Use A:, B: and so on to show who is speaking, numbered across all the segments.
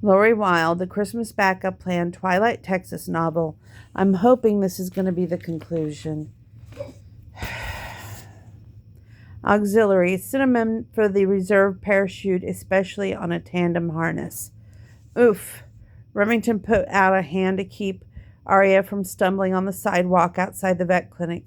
A: Lori Wilde, The Christmas Backup Plan, Twilight, Texas novel. I'm hoping this is going to be the conclusion. Auxiliary, cinnamon for the reserve parachute, especially on a tandem harness. Oof. Remington put out a hand to keep Arya from stumbling on the sidewalk outside the vet clinic.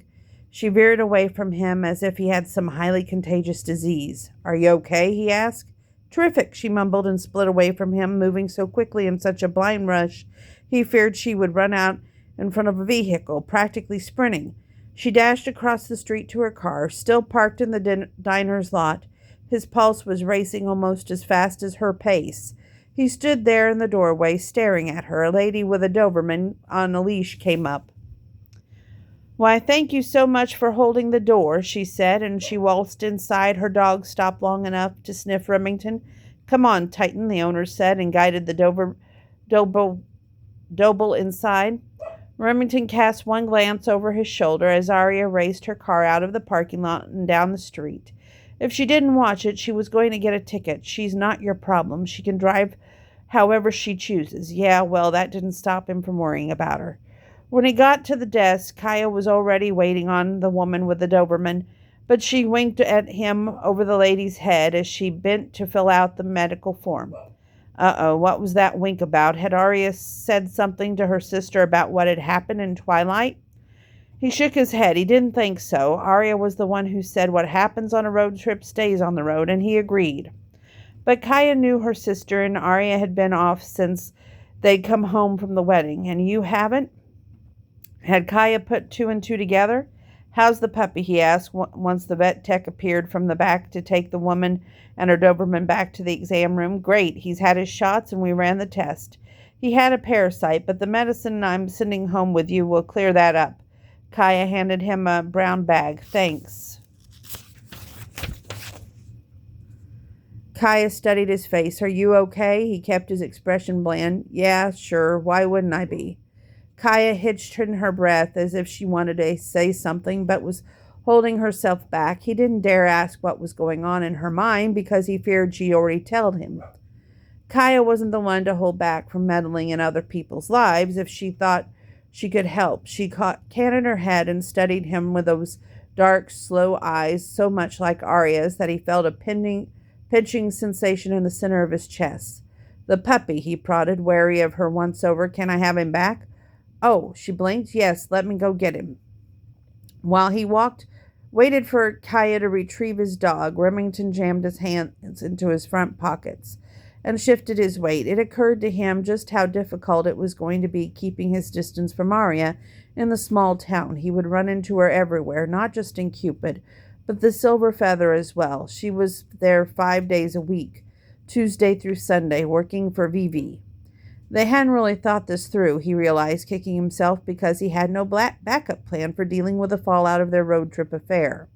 A: She veered away from him as if he had some highly contagious disease. Are you okay? He asked. Terrific, she mumbled and split away from him, moving so quickly in such a blind rush he feared she would run out in front of a vehicle, practically sprinting. She dashed across the street to her car, still parked in the diner's lot. His pulse was racing almost as fast as her pace. He stood there in the doorway, staring at her. A lady with a Doberman on a leash came up. Why, thank you so much for holding the door, she said, and she waltzed inside. Her dog stopped long enough to sniff Remington. Come on, Titan, the owner said, and guided the Doble inside. Remington cast one glance over his shoulder as Arya raced her car out of the parking lot and down the street. If she didn't watch it, she was going to get a ticket. She's not your problem. She can drive however she chooses. Yeah, well, that didn't stop him from worrying about her. When he got to the desk, Kaya was already waiting on the woman with the Doberman, but she winked at him over the lady's head as she bent to fill out the medical form. Uh-oh, what was that wink about? Had Arya said something to her sister about what had happened in Twilight? He shook his head. He didn't think so. Arya was the one who said what happens on a road trip stays on the road, and he agreed. But Kaya knew her sister, and Arya had been off since they'd come home from the wedding. And you haven't? Had Kaya put two and two together? How's the puppy? He asked once the vet tech appeared from the back to take the woman and her Doberman back to the exam room. Great. He's had his shots and we ran the test. He had a parasite, but the medicine I'm sending home with you will clear that up. Kaya handed him a brown bag. Thanks. Kaya studied his face. Are you okay? He kept his expression bland. Yeah, sure. Why wouldn't I be? Kaya hitched in her breath as if she wanted to say something, but was holding herself back. He didn't dare ask what was going on in her mind because he feared she'd already told him. Kaya wasn't the one to hold back from meddling in other people's lives if she thought she could help. She canted her head and studied him with those dark, slow eyes, so much like Arya's that he felt a pinching sensation in the center of his chest. The puppy, he prodded, wary of her once-over. Can I have him back? Oh, she blinked. Yes, let me go get him. While he waited for Kaya to retrieve his dog, Remington jammed his hands into his front pockets and shifted his weight. It occurred to him just how difficult it was going to be keeping his distance from Arya in the small town. He would run into her everywhere, not just in Cupid, but the Silver Feather as well. She was there 5 days a week, Tuesday through Sunday, working for Vivi. They hadn't really thought this through, he realized, kicking himself because he had no backup plan for dealing with the fallout of their road trip affair.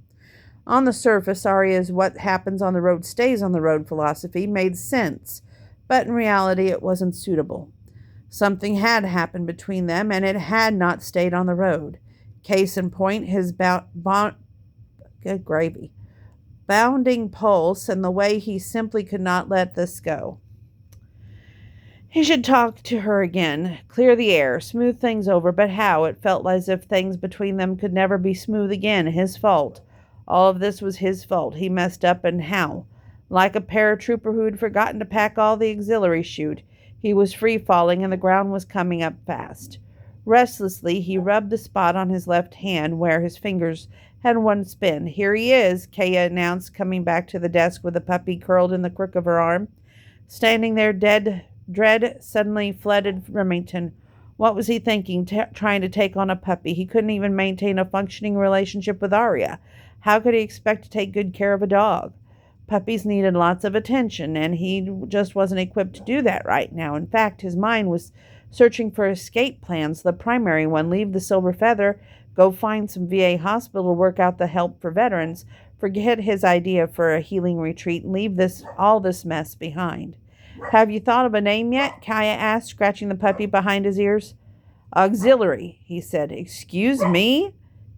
A: On the surface, Arya's what happens on the road stays on the road philosophy made sense, but in reality it wasn't suitable. Something had happened between them, and it had not stayed on the road. Case in point, his good gravy, bounding pulse and the way he simply could not let this go. He should talk to her again, clear the air, smooth things over, but how? It felt as if things between them could never be smooth again. His fault. All of this was his fault. He messed up, and how? Like a paratrooper who had forgotten to pack all the auxiliary chute, he was free-falling and the ground was coming up fast. Restlessly, he rubbed the spot on his left hand where his fingers had once been. Here he is, Kaya announced, coming back to the desk with the puppy curled in the crook of her arm. Standing there, dread suddenly flooded Remington. What was he thinking, trying to take on a puppy? He couldn't even maintain a functioning relationship with Arya. How could he expect to take good care of a dog? Puppies needed lots of attention, and he just wasn't equipped to do that right now. In fact, his mind was searching for escape plans. The primary one, leave the Silver Feather, go find some VA hospital, work out the help for veterans, forget his idea for a healing retreat, and leave all this mess behind. Have you thought of a name yet? Kaya asked, scratching the puppy behind his ears. Auxiliary, he said. Excuse me?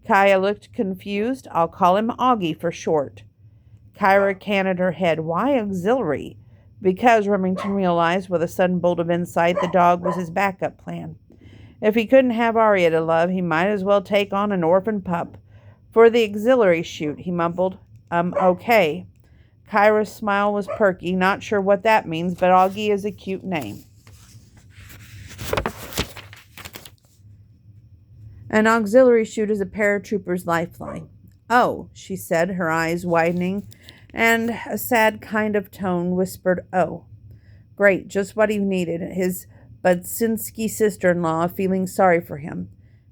A: Kaya looked confused. I'll call him Augie for short. Kyra canted her head. Why auxiliary? because Remington realized with a sudden bolt of insight the dog was his backup plan. If he couldn't have Arya to love, he might as well take on an orphan pup. For the auxiliary shoot, he mumbled. Okay. Kyra's smile was perky, not sure what that means, but Augie is a cute name. An auxiliary chute is a paratrooper's lifeline. Oh, she said, her eyes widening, and a sad kind of tone whispered, oh. Great, just what he needed, his Budzinski sister-in-law feeling sorry for him.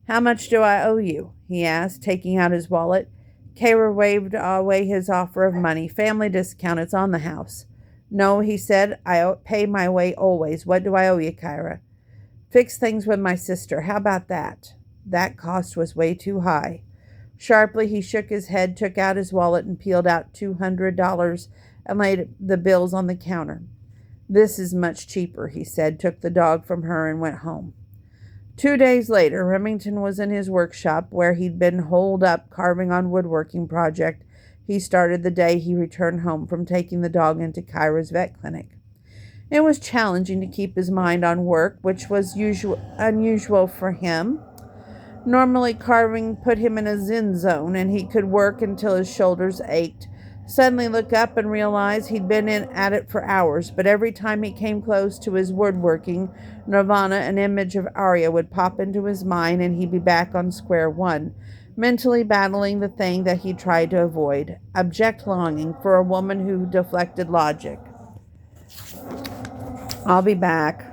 A: How much do I owe you? He asked, taking out his wallet. Kyra waved away his offer of money. Family discount, it's on the house. No, he said, I pay my way always. What do I owe you, Kyra? Fix things with my sister. How about that? That cost was way too high. Sharply, he shook his head, took out his wallet, and peeled out $200 and laid the bills on the counter. This is much cheaper, he said, took the dog from her and went home. 2 days later, Remington was in his workshop where he'd been holed up carving on woodworking project he started the day he returned home from taking the dog into Kyra's vet clinic. It was challenging to keep his mind on work, which was unusual for him. Normally, carving put him in a zen zone, and he could work until his shoulders ached, suddenly look up and realize he'd been at it for hours, but every time he came close to his woodworking nirvana, an image of Arya would pop into his mind, and he'd be back on square one, mentally battling the thing that he tried to avoid, abject longing for a woman who deflected logic. I'll be back.